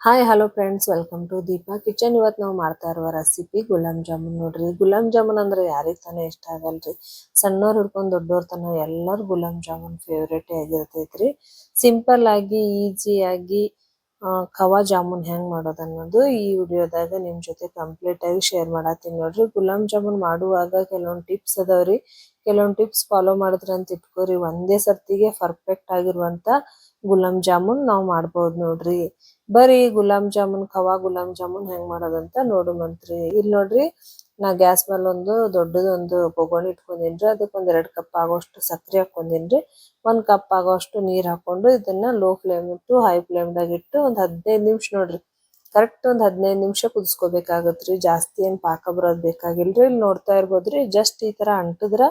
Hi hello friends, welcome to Deepa kitchen. ಇವತ್ತು ನಾವು ಮಾಡ್ತಾ ಇರುವ ರೆಸಿಪಿ ಗುಲಾಬ್ ಜಾಮೂನ್. ನೋಡ್ರಿ, ಗುಲಾಬ್ ಜಾಮೂನ್ ಅಂದ್ರೆ ಯಾರಿಗೆ ತಾನೇ ಇಷ್ಟ ಆಗಲ್ರಿ. ಸಣ್ಣವ್ರು ಹಿಡ್ಕೊಂಡು ದೊಡ್ಡವ್ರ ತನ ಎಲ್ಲರೂ ಗುಲಾಬ್ ಜಾಮೂನ್ ಫೇವ್ರೇಟ್ ಆಗಿರ್ತೈತ್ರಿ. ಸಿಂಪಲ್ ಆಗಿ ಈಸಿಯಾಗಿ ಖವಾ ಜಾಮೂನ್ ಹೆಂಗ್ ಮಾಡೋದು ಅನ್ನೋದು ಈ ವಿಡಿಯೋದಾಗ ನಿಮ್ ಜೊತೆ ಕಂಪ್ಲೀಟ್ ಆಗಿ ಶೇರ್ ಮಾಡತ್ತೀನಿ. ನೋಡ್ರಿ, ಗುಲಾಬ್ ಜಾಮೂನ್ ಮಾಡುವಾಗ ಕೆಲವೊಂದು ಟಿಪ್ಸ್ ಅದಾವ್ರಿ. ಕೆಲವೊಂದು ಟಿಪ್ಸ್ ಫಾಲೋ ಮಾಡಿದ್ರ ಅಂತ ಇಟ್ಕೋರಿ, ಒಂದೇ ಸರ್ತಿಗೆ ಪರ್ಫೆಕ್ಟ್ ಆಗಿರುವಂತ ಗುಲಾಬ್ ಜಾಮೂನ್ ನಾವು ಮಾಡ್ಬೋದು. ನೋಡ್ರಿ, ಬರೀ ಗುಲಾಬ್ ಜಾಮೂನ್ ಖವಾ ಗುಲಾಬ್ ಜಾಮೂನ್ ಹೆಂಗ್ ಮಾಡೋದಂತ ನೋಡುಮಂತ್ರಿ. ಇಲ್ಲಿ ನೋಡ್ರಿ, ನಾ ಗ್ಯಾಸ್ ಮೇಲೆ ಒಂದು ದೊಡ್ಡದೊಂದು ಬೊಗೋಣಿ ಇಟ್ಕೊಂಡಿನ್ರಿ. ಅದಕ್ಕೆ ಒಂದ್ 2 ಕಪ್ ಆಗೋಷ್ಟು ಸಕ್ಕರೆ ಹಾಕೊಂಡಿನ್ರಿ. 1 ಕಪ್ ಆಗೋಷ್ಟು ನೀರ್ ಹಾಕೊಂಡು ಇದನ್ನ ಲೋ ಫ್ಲೇಮ್ ಇಟ್ಟು ಹೈ ಫ್ಲೇಮ್ ದಾಗ ಇಟ್ಟು ಒಂದ್ 15 ನಿಮಿಷ ನೋಡ್ರಿ, ಕರೆಕ್ಟ್ ಒಂದ್ 15 ನಿಮಿಷ ಕುದಿಸ್ಕೋಬೇಕಾಗತ್ರಿ. ಜಾಸ್ತಿ ಏನ್ ಪಾಕ ಬರೋದ್ ಬೇಕಾಗಿಲ್ರಿ. ಇಲ್ಲಿ ನೋಡ್ತಾ ಇರ್ಬೋದ್ರಿ, ಜಸ್ಟ್ ಈ ತರ ಅಂಟಿದ್ರ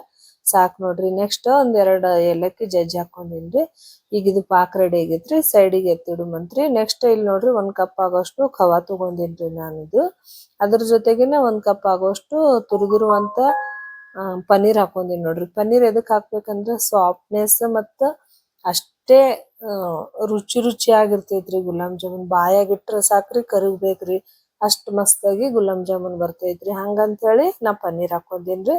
ಸಾಕ್ ನೋಡ್ರಿ. ನೆಕ್ಸ್ಟ್ ಒಂದ್ 2 ಏಲಕ್ಕಿ ಜಜ್ಜಿ ಹಾಕೊಂಡಿನ್ರಿ. ಈಗ ಇದು ಪಾಕ್ ರೆಡಿ ಆಗೈತ್ರಿ, ಸೈಡಿಗೆ ಎತ್ತಿಡುಮಂತ್ರಿ. ನೆಕ್ಸ್ಟ್ ಇಲ್ಲಿ ನೋಡ್ರಿ, 1 ಕಪ್ ಆಗೋಷ್ಟು ಖವಾ ತಗೊಂಡಿನ್ರಿ ನಾನಿದು. ಅದ್ರ ಜೊತೆಗೇನೆ 1 ಕಪ್ ಆಗೋಷ್ಟು ತುರಿದಿರುವಂತ ಪನ್ನೀರ್ ಹಾಕೊಂಡಿನಿ ನೋಡ್ರಿ. ಪನ್ನೀರ್ ಎದಕ್ ಹಾಕ್ಬೇಕಂದ್ರೆ ಸಾಫ್ಟ್ನೆಸ್ ಮತ್ತ ಅಷ್ಟೇ ರುಚಿ ಆಗಿರ್ತೈತ್ರಿ. ಗುಲಾಬ್ ಜಾಮೂನ್ ಬಾಯಾಗಿಟ್ರ ಸಾಕ್ರಿ, ಕರಗ್ಬೇಕ್ರಿ, ಅಷ್ಟ್ ಮಸ್ತಾಗಿ ಗುಲಾಬ್ ಜಾಮೂನ್ ಬರ್ತೈತ್ರಿ. ಹಂಗಂತ ಹೇಳಿ ನಾ ಪನ್ನೀರ್ ಹಾಕೊಂಡಿನ್ರಿ.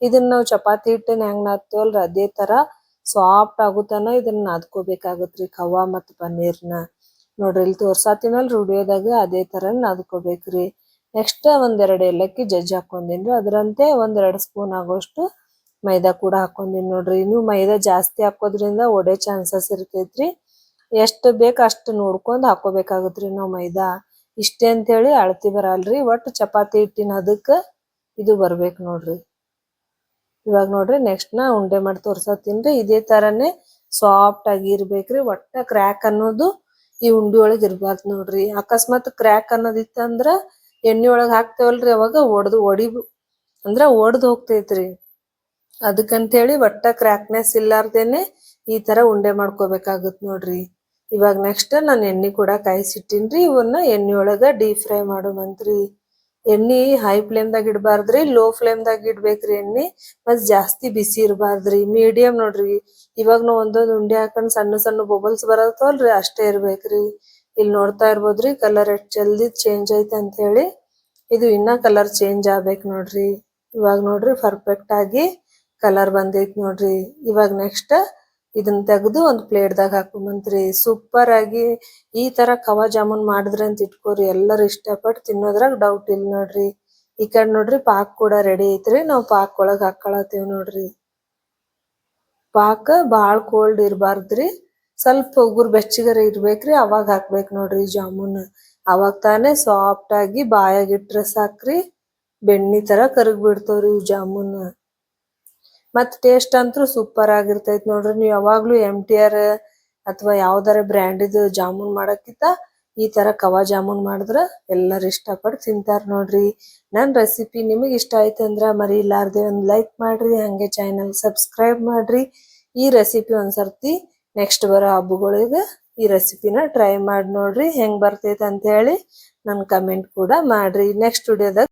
ಇದನ್ನ ನಾವು ಚಪಾತಿ ಹಿಟ್ಟನ್ನ ಹೆಂಗ್ ನಾದ್ತೇವಲ್ರಿ, ಅದೇ ತರ ಸಾಫ್ಟ್ ಆಗುತ್ತಾನ ಇದನ್ನ ನಾದ್ಕೋಬೇಕಾಗತ್ರಿ ಖವಾ ಮತ್ತ್ ಪನ್ನೀರ್ನ. ನೋಡ್ರಿ, ಇಲ್ಲಿ ತೋರ್ಸಾತಿನಲ್ರಿ ವಿಡಿಯೋದಾಗ, ಅದೇ ತರ ನಾದ್ಕೋಬೇಕ್ರಿ. ನೆಕ್ಸ್ಟ್ ಒಂದ್ 2 ಏಲಕ್ಕಿ ಜಜ್ಜಿ ಹಾಕೊಂಡಿನ್ರಿ. ಅದರಂತೆ ಒಂದ್ 2 ಸ್ಪೂನ್ ಆಗೋಷ್ಟು ಮೈದಾ ಕೂಡ ಹಾಕೊಂಡಿನಿ ನೋಡ್ರಿ. ನೀವು ಮೈದಾ ಜಾಸ್ತಿ ಹಾಕೋದ್ರಿಂದ ಒಡೆ ಚಾನ್ಸಸ್ ಇರ್ತೈತ್ರಿ. ಎಷ್ಟ್ ಬೇಕ ಅಷ್ಟ್ ನೋಡ್ಕೊಂಡ್ ಹಾಕೋಬೇಕಾಗತ್ರಿ ನಾವ್ ಮೈದಾ. ಇಷ್ಟೇ ಅಂತ ಹೇಳಿ ಅಳತಿ ಬರಲ್ರಿ, ಒಟ್ಟು ಚಪಾತಿ ಹಿಟ್ಟಿನ ಅದಕ್ಕ ಇದು ಬರ್ಬೇಕ್ ನೋಡ್ರಿ. ಇವಾಗ ನೋಡ್ರಿ, ನೆಕ್ಸ್ಟ್ ನಾ ಉಂಡೆ ಮಾಡಿ ತೋರ್ಸತ್ತೀನ್ರಿ. ಇದೇ ತರನೇ ಸಾಫ್ಟ್ ಆಗಿ ಇರ್ಬೇಕ್ರಿ. ಒಟ್ಟ ಕ್ರ್ಯಾಕ್ ಅನ್ನೋದು ಈ ಉಂಡಿ ಒಳಗ್ ಇರ್ಬಾರ್ದು ನೋಡ್ರಿ. ಅಕಸ್ಮಾತ್ ಕ್ರ್ಯಾಕ್ ಅನ್ನೋದಿತ್ತಂದ್ರ ಎಣ್ಣೆ ಒಳಗ್ ಹಾಕ್ತೇವಲ್ರಿ, ಅವಾಗ ಒಡ್ದ್ ಹೋಗ್ತೈತ್ರಿ. ಅದಕ್ಕಂತೇಳಿ ಒಟ್ಟ ಕ್ರ್ಯಾಕ್ನೆಸ್ ಇಲ್ಲಾರ್ದೇನೆ ಈ ತರ ಉಂಡೆ ಮಾಡ್ಕೋಬೇಕಾಗತ್ ನೋಡ್ರಿ. ಇವಾಗ ನೆಕ್ಸ್ಟ್ ನಾನು ಎಣ್ಣೆ ಕೂಡ ಕಾಯಿಸಿಟ್ಟಿನ್ರಿ. ಇವನ್ನ ಎಣ್ಣೆ ಒಳಗ ಡೀಪ್ ಫ್ರೈ ಮಾಡುವಂತ್ರಿ. ಎಣ್ಣಿ ಹೈ ಫ್ಲೇಮ್ ದಾಗ ಇಡಬಾರ್ದ್ರಿ, ಲೋ ಫ್ಲೇಮ್ ದಾಗ ಇಡ್ಬೇಕ್ರಿ ಎಣ್ಣಿ. ಮತ್ ಜಾಸ್ತಿ ಬಿಸಿ ಇರಬಾರ್ದ್ರಿ, ಮೀಡಿಯಂ ನೋಡ್ರಿ. ಇವಾಗ ನಾವ್ ಒಂದೊಂದ್ ಉಂಡೆ ಹಾಕೊಂಡ್ ಸಣ್ಣ ಸಣ್ಣ ಬಬಲ್ಸ್ ಬರತ್ತವಲ್ರಿ, ಅಷ್ಟೇ ಇರ್ಬೇಕ್ರಿ. ಇಲ್ಲಿ ನೋಡ್ತಾ ಇರ್ಬೋದ್ರಿ, ಕಲರ್ ಎಷ್ಟ್ ಜಲ್ದಿ ಚೇಂಜ್ ಐತೆ ಅಂತ ಹೇಳಿ. ಇದು ಇನ್ನ ಕಲರ್ ಚೇಂಜ್ ಆಗ್ಬೇಕ್ ನೋಡ್ರಿ. ಇವಾಗ ನೋಡ್ರಿ, ಪರ್ಫೆಕ್ಟ್ ಆಗಿ ಕಲರ್ ಬಂದೈತ್ ನೋಡ್ರಿ. ಇವಾಗ ನೆಕ್ಸ್ಟ್ ಇದನ್ನ ತೆಗೆದು ಒಂದ್ ಪ್ಲೇಟ್ ದಾಗ ಹಾಕುಮಂತ್ರಿ. ಸೂಪರ್ ಆಗಿ ಈ ತರ ಖವಾ ಜಾಮೂನ್ ಮಾಡಿದ್ರ ಅಂತ ಇಟ್ಕೋರಿ, ಎಲ್ಲರೂ ಇಷ್ಟಪಟ್ಟು ತಿನ್ನೋದ್ರಾಗ ಡೌಟ್ ಇಲ್ಲ ನೋಡ್ರಿ. ಈ ಕಡೆ ನೋಡ್ರಿ, ಪಾಕ್ ಕೂಡ ರೆಡಿ ಐತ್ರಿ. ನಾವ್ ಪಾಕ್ ಒಳಗ್ ಹಾಕೊಳತೇವ್ ನೋಡ್ರಿ. ಪಾಕ ಬಾಳ್ ಕೋಲ್ಡ್ ಇರಬಾರ್ದ್ರಿ, ಸ್ವಲ್ಪ ಉಗುರ್ ಬೆಚ್ಚಗರ ಇರ್ಬೇಕ್ರಿ. ಅವಾಗ ಹಾಕ್ಬೇಕ್ ನೋಡ್ರಿ ಜಾಮೂನ್. ಅವಾಗ ತಾನೇ ಸಾಫ್ಟ್ ಆಗಿ ಬಾಯಾಗಿಟ್ರ ಸಾಕ್ರಿ, ಬೆಣ್ಣಿ ತರ ಕರಗ್ ಬಿಡ್ತಾವ್ರಿ ಇವ್ ಜಾಮೂನ್. ಮತ್ ಟೇಸ್ಟ್ ಅಂತೂ ಸೂಪರ್ ಆಗಿರ್ತೈತ್ ನೋಡ್ರಿ. ನೀವ್ ಯಾವಾಗ್ಲೂ MTR ಅಥವಾ ಯಾವ್ದಾರ ಬ್ರ್ಯಾಂಡಿದ್ ಜಾಮೂನ್ ಮಾಡಕ್ಕಿಂತ ಈ ತರ ಖವಾ ಜಾಮೂನ್ ಮಾಡಿದ್ರ ಎಲ್ಲರೂ ಇಷ್ಟಪಟ್ಟು ತಿಂತಾರ ನೋಡ್ರಿ. ನನ್ ರೆಸಿಪಿ ನಿಮಗ್ ಇಷ್ಟ ಆಯ್ತು ಅಂದ್ರ ಮರಿಲಾರ್ದೆ ಒಂದ್ ಲೈಕ್ ಮಾಡ್ರಿ, ಹಂಗೆ ಚಾನೆಲ್ ಸಬ್ಸ್ಕ್ರೈಬ್ ಮಾಡ್ರಿ. ಈ ರೆಸಿಪಿ ಒಂದ್ಸರ್ತಿ ನೆಕ್ಸ್ಟ್ ಬರೋ ಹಬ್ಬಗಳಿಗೆ ಈ ರೆಸಿಪಿನ ಟ್ರೈ ಮಾಡಿ ನೋಡ್ರಿ, ಹೆಂಗ್ ಬರ್ತೈತೆ ಅಂತ ಹೇಳಿ ನನ್ ಕಮೆಂಟ್ ಕೂಡ ಮಾಡ್ರಿ. ನೆಕ್ಸ್ಟ್ ವಿಡಿಯೋದಾಗ